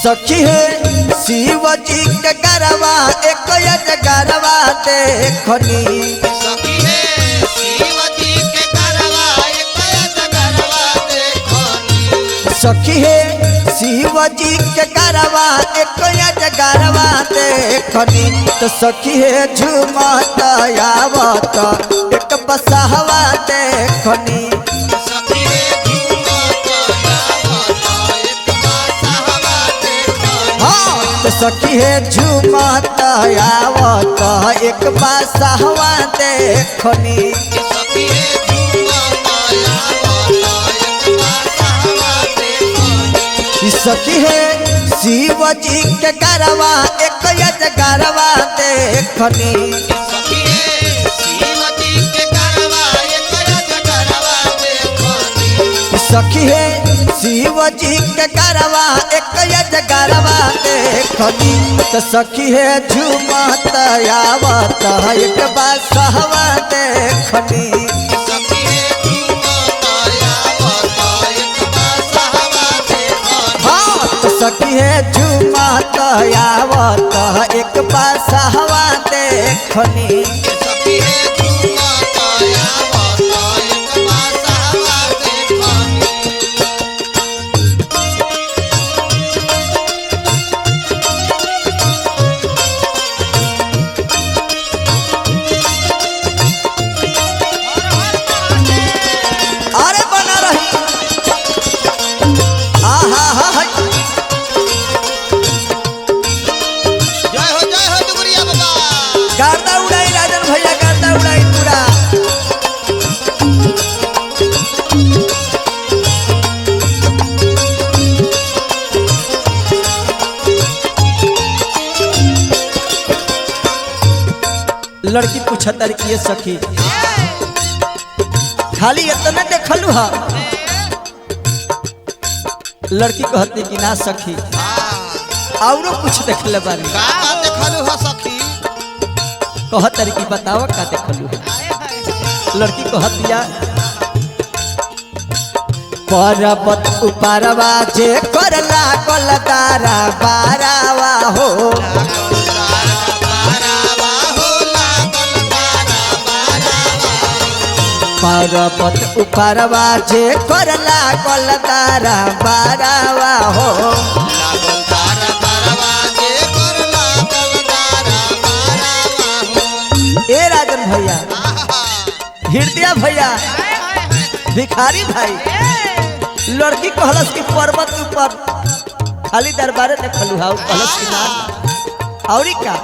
सखी है शिव जी के गरबा एक गरबा देखनी। सखी है शिव जी के गरबा एक गरबा देखनी। सखी है शिव जी के गरबा एक गरबा देखनी। तो सखी है झूमत आवत एक बसहवा देखनी। सखी है झूमत आवत एक बसहवा देखनी। हाँ तो सखी है झूमत आवत एक बसहवा देखनी। सखी है झूमत आवत एक बसहवा देखनी। सखी है शिव जी के गरबा एक गरबा देखनी। सखी है शिव जी के गरबा एक गरबा देखनी। सखी है शिव जी के गरबा एक गरबा देखनी। तो सखी है झूमत आवत एक बसहवा देखनी। सखी है झूमत आवत एक बसहवा देखनी। हाँ तो सखी है झूमत आवत एक बसहवा देखनी। सखी है झूमत आवत एक बसहवा देखनी। अरे बना रही आहा हा जय हो दुगुरिया बाबा। गर्दा उड़ाई राजन भैया गर्दा उड़ाई पूरा। लड़की पूछता कि ये सखी खाली इतना देखलू हा। लड़की कहती कि ना सखी औरो कुछ देखले बानी। का देखलू हो सखी। कहतरी कि बताओ का देखलू है। लड़की कहतिया पर्वत उपरवा जे करला कलतारा बारावा हो। पर्वत उपरवा जे करला कलतारा बारावा हो। ए राजन भैया हृदय भैया भिखारी भाई लड़की कहलस कि पर्वत ऊपर खाली दरबारे देखलू हा। कहलस कि ना औरी का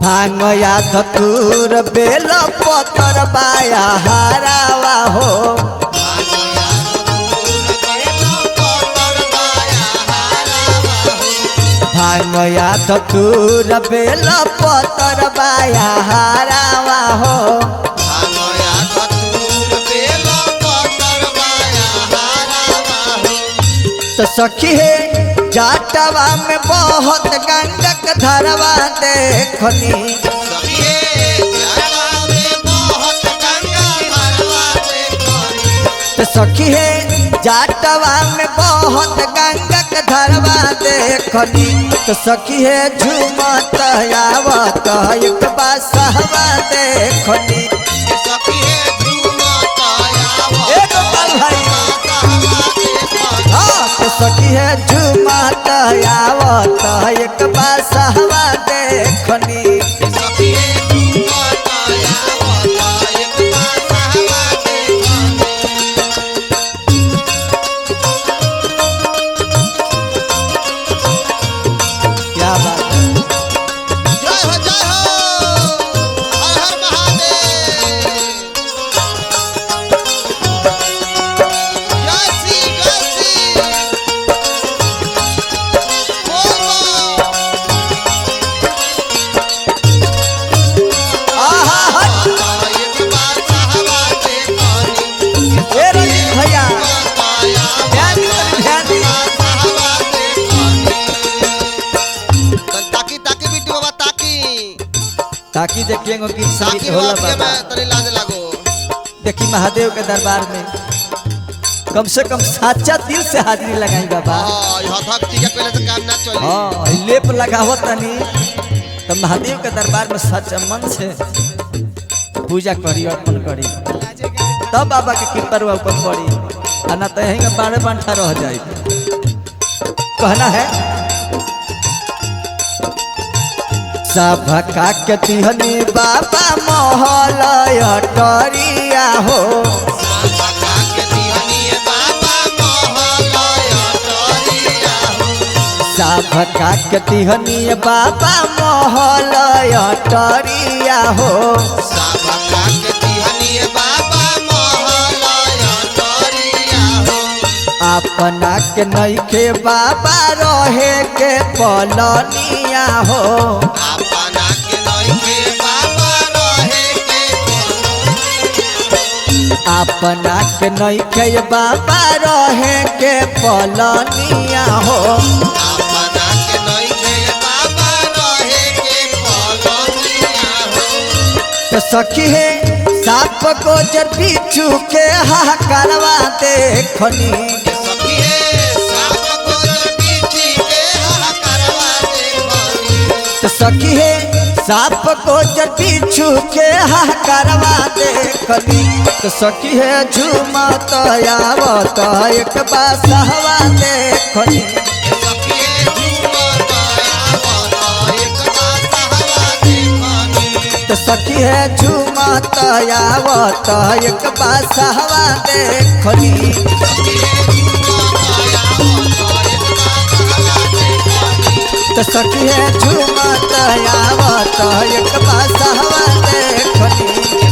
भांगया धतूर बेल पतर बाया हारावा हो। भांगया धतूर बेल पतर बाया हारावा हो। तो सखी है जाटवा में बहुत गंडक धरवा देखनी। तो सखी है जाटवा में बहुत गंडक धरवा देखनी। तो सखी है झूमत आवत एक बसहवा देखनी। ए गोपाल भाई हाँ तो सखी है झूमत आवत एक बसहवा देखनी। क्या बात है। जय हो हर हर महादेव। जय श्री ताकि देखिए गीत संगीत ताकि होला हो बाबा। में तनी लाज लागो। देखी महादेव के दरबार में कम से कम सच्चा दिल से हाजिरी लगाई बाबा। हाँ यह भक्ति के पहले तो काम ना चली। हाँ लेप लगावत तनी तो महादेव के दरबार में सच्चा मन से पूजा करी अर्पण करी तब बाबा के कृपा रुआ ऊपर पड़ी आना तो यहीं का बाड़े बांठा रह जाए। कहना है सबका के तिहनी बाबा महल अटरिया हो सबका के तिहनी बाबा महल अटरिया हो। सबका के तिहनी बाबा महल अटरिया हो सबका के तिहनी बाबा महल अटरिया हो। अपना के नइखे बाबा रहे के पलनिया हो अपना के नइखे बाबा रहे के अपना के नइखे बाबा रहे के पलनिया हो अपना के नइखे बाबा रहे के पलनिया हो। तो सखी है साप को जर बिच्छू के हाहाकारवा देखनी सखी है साप को पीछे के हाहाकारवा देखनी। तो सखी है साप को जर बिच्छू के हाहाकारवा देखनी तो सखी है झूमत आवत एक बासहवा देखनी सखी है झूमत आवत एक बासहवा देखनी। तो सखी है झूमत आवत एक बासहवा देखनी सखी है झूमत आवत एक बासहवा देखनी। तो सखी है झूमत आवत एक बासहवा देखनी।